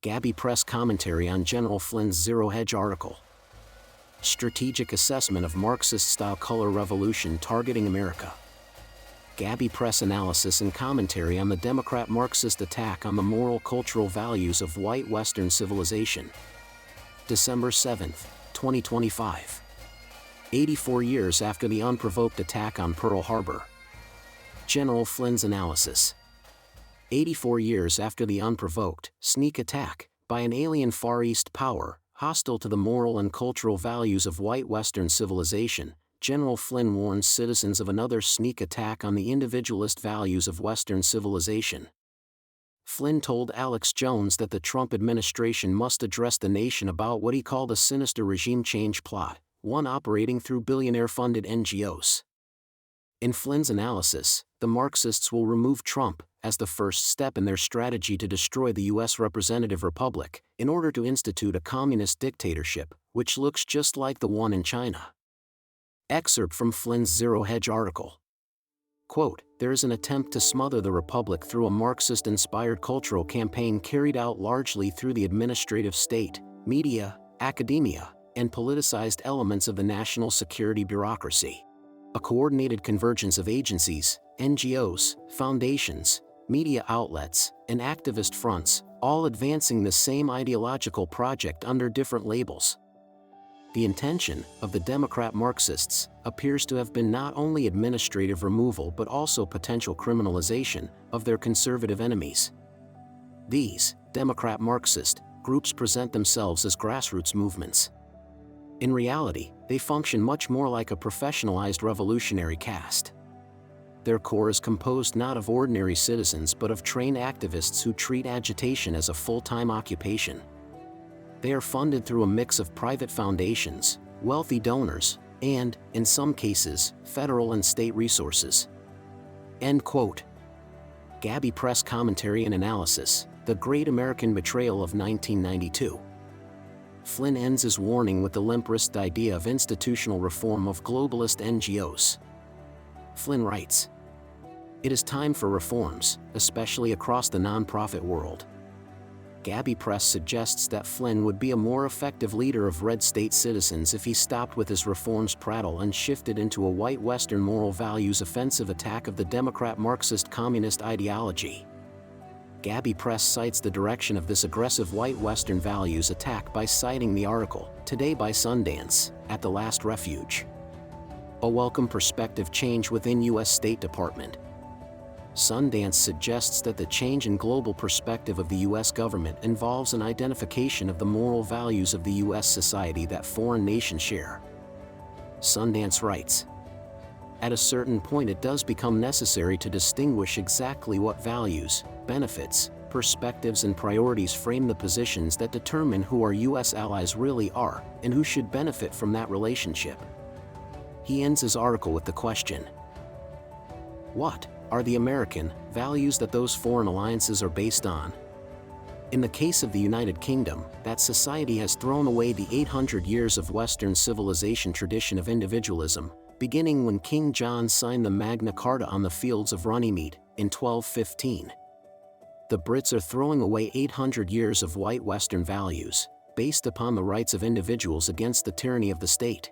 Gabby press commentary on General Flynn's ZeroHedge article. Strategic assessment of Marxist-style color revolution targeting America. Gabby press analysis and commentary on the Democrat Marxist attack on the moral cultural values of white Western civilization. December 7, 2025. 84 years after the unprovoked attack on Pearl Harbor. General Flynn's analysis. 84 years after the unprovoked, sneak attack, by an alien Far East power, hostile to the moral and cultural values of white Western civilization, General Flynn warns citizens of another sneak attack on the individualist values of Western civilization. Flynn told Alex Jones that the Trump administration must address the nation about what he called a sinister regime change plot, one operating through billionaire-funded NGOs. In Flynn's analysis, the Marxists will remove Trump, as the first step in their strategy to destroy the U.S. representative republic, in order to institute a communist dictatorship, which looks just like the one in China. Excerpt from Flynn's ZeroHedge article. Quote, "There is an attempt to smother the republic through a Marxist-inspired cultural campaign carried out largely through the administrative state, media, academia, and politicized elements of the national security bureaucracy. A coordinated convergence of agencies, NGOs, foundations, media outlets, and activist fronts, all advancing the same ideological project under different labels. The intention of the Democrat Marxists appears to have been not only administrative removal but also potential criminalization of their conservative enemies. These Democrat Marxist groups present themselves as grassroots movements. In reality, they function much more like a professionalized revolutionary caste. Their core is composed not of ordinary citizens but of trained activists who treat agitation as a full-time occupation. They are funded through a mix of private foundations, wealthy donors, and, in some cases, federal and state resources." End quote. Gabby press commentary and analysis, The Great American Betrayal of 1992. Flynn ends his warning with the limp-wristed idea of institutional reform of globalist NGOs. Flynn writes, "It is time for reforms, especially across the nonprofit world." Gabby press suggests that Flynn would be a more effective leader of red state citizens if he stopped with his reforms prattle and shifted into a white Western moral values offensive attack of the Democrat Marxist communist ideology. Gabby press cites the direction of this aggressive white Western values attack by citing the article, Today by Sundance, at the Last Refuge. A welcome perspective change within U.S. State Department. Sundance suggests that the change in global perspective of the U.S. government involves an identification of the moral values of the U.S. society that foreign nations share. Sundance writes, "At a certain point it does become necessary to distinguish exactly what values, benefits, perspectives and priorities frame the positions that determine who our U.S. allies really are, and who should benefit from that relationship." He ends his article with the question, what are the American values that those foreign alliances are based on? In the case of the United Kingdom, that society has thrown away the 800 years of Western civilization tradition of individualism, beginning when King John signed the Magna Carta on the fields of Runnymede in 1215. The Brits are throwing away 800 years of white Western values, based upon the rights of individuals against the tyranny of the state.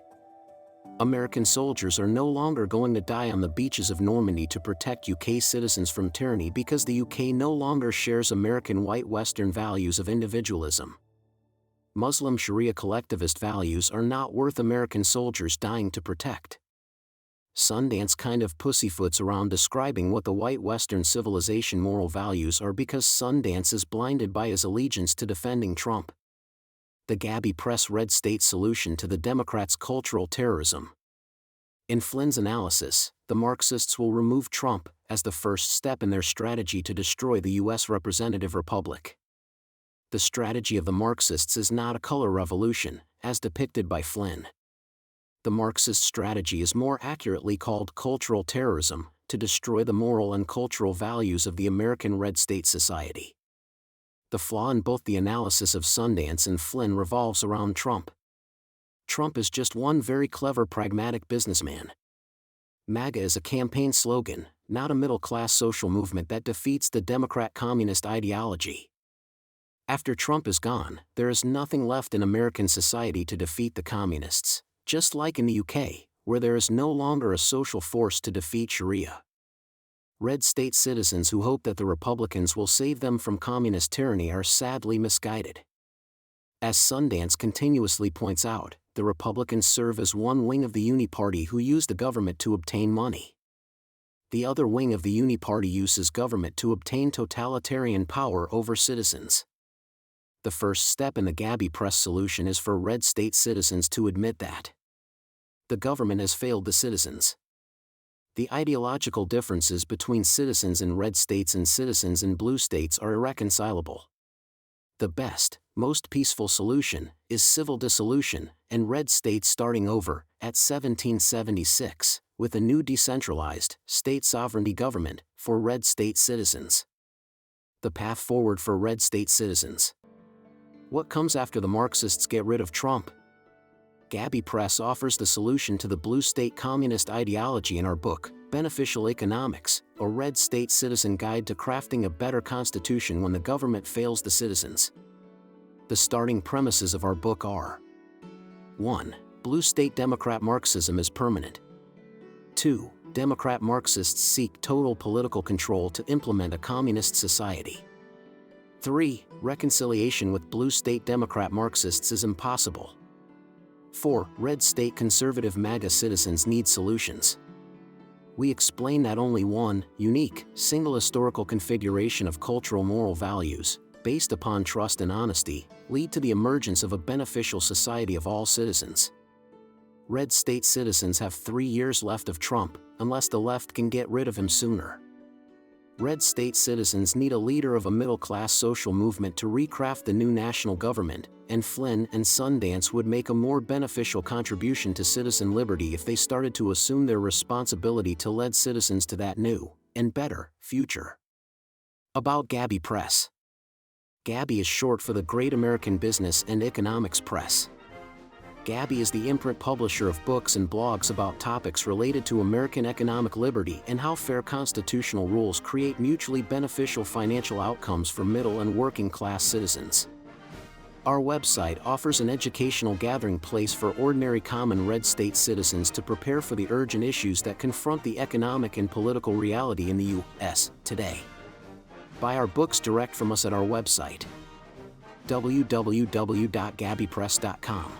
American soldiers are no longer going to die on the beaches of Normandy to protect UK citizens from tyranny because the UK no longer shares American white Western values of individualism. Muslim Sharia collectivist values are not worth American soldiers dying to protect. Sundance kind of pussyfoots around describing what the white Western civilization moral values are because Sundance is blinded by his allegiance to defending Trump. The Gabby press red state solution to the Democrats' cultural terrorism. In Flynn's analysis, the Marxists will remove Trump as the first step in their strategy to destroy the U.S. representative republic. The strategy of the Marxists is not a color revolution, as depicted by Flynn. The Marxist strategy is more accurately called cultural terrorism, to destroy the moral and cultural values of the American red state society. The flaw in both the analysis of Sundance and Flynn revolves around Trump. Trump is just one very clever pragmatic businessman. MAGA is a campaign slogan, not a middle-class social movement that defeats the Democrat communist ideology. After Trump is gone, there is nothing left in American society to defeat the communists, just like in the UK, where there is no longer a social force to defeat Sharia. Red state citizens who hope that the Republicans will save them from communist tyranny are sadly misguided. As Sundance continuously points out, the Republicans serve as one wing of the Uni Party who use the government to obtain money. The other wing of the Uni Party uses government to obtain totalitarian power over citizens. The first step in the Gabby Press solution is for red state citizens to admit that the government has failed the citizens. The ideological differences between citizens in red states and citizens in blue states are irreconcilable. The best, most peaceful solution is civil dissolution and red states starting over at 1776 with a new decentralized state sovereignty government for red state citizens. The path forward for red state citizens. What comes after the Marxists get rid of Trump? Gabby Press offers the solution to the blue state communist ideology in our book, Beneficial Economics, a red state citizen guide to crafting a better constitution when the government fails the citizens. The starting premises of our book are: 1. Blue state Democrat Marxism is permanent. 2. Democrat Marxists seek total political control to implement a communist society. 3. Reconciliation with blue state Democrat Marxists is impossible. 4. Red state conservative MAGA citizens need solutions. We explain that only one, unique, single historical configuration of cultural moral values, based upon trust and honesty, lead to the emergence of a beneficial society of all citizens. Red state citizens have 3 years left of Trump, unless the left can get rid of him sooner. Red state citizens need a leader of a middle-class social movement to recraft the new national government, and Flynn and Sundance would make a more beneficial contribution to citizen liberty if they started to assume their responsibility to lead citizens to that new, and better, future. About Gabby Press. Gabby is short for the Great American Business and Economics Press. Gabby is the imprint publisher of books and blogs about topics related to American economic liberty and how fair constitutional rules create mutually beneficial financial outcomes for middle and working class citizens. Our website offers an educational gathering place for ordinary common red state citizens to prepare for the urgent issues that confront the economic and political reality in the U.S. today. Buy our books direct from us at our website, www.gabbypress.com.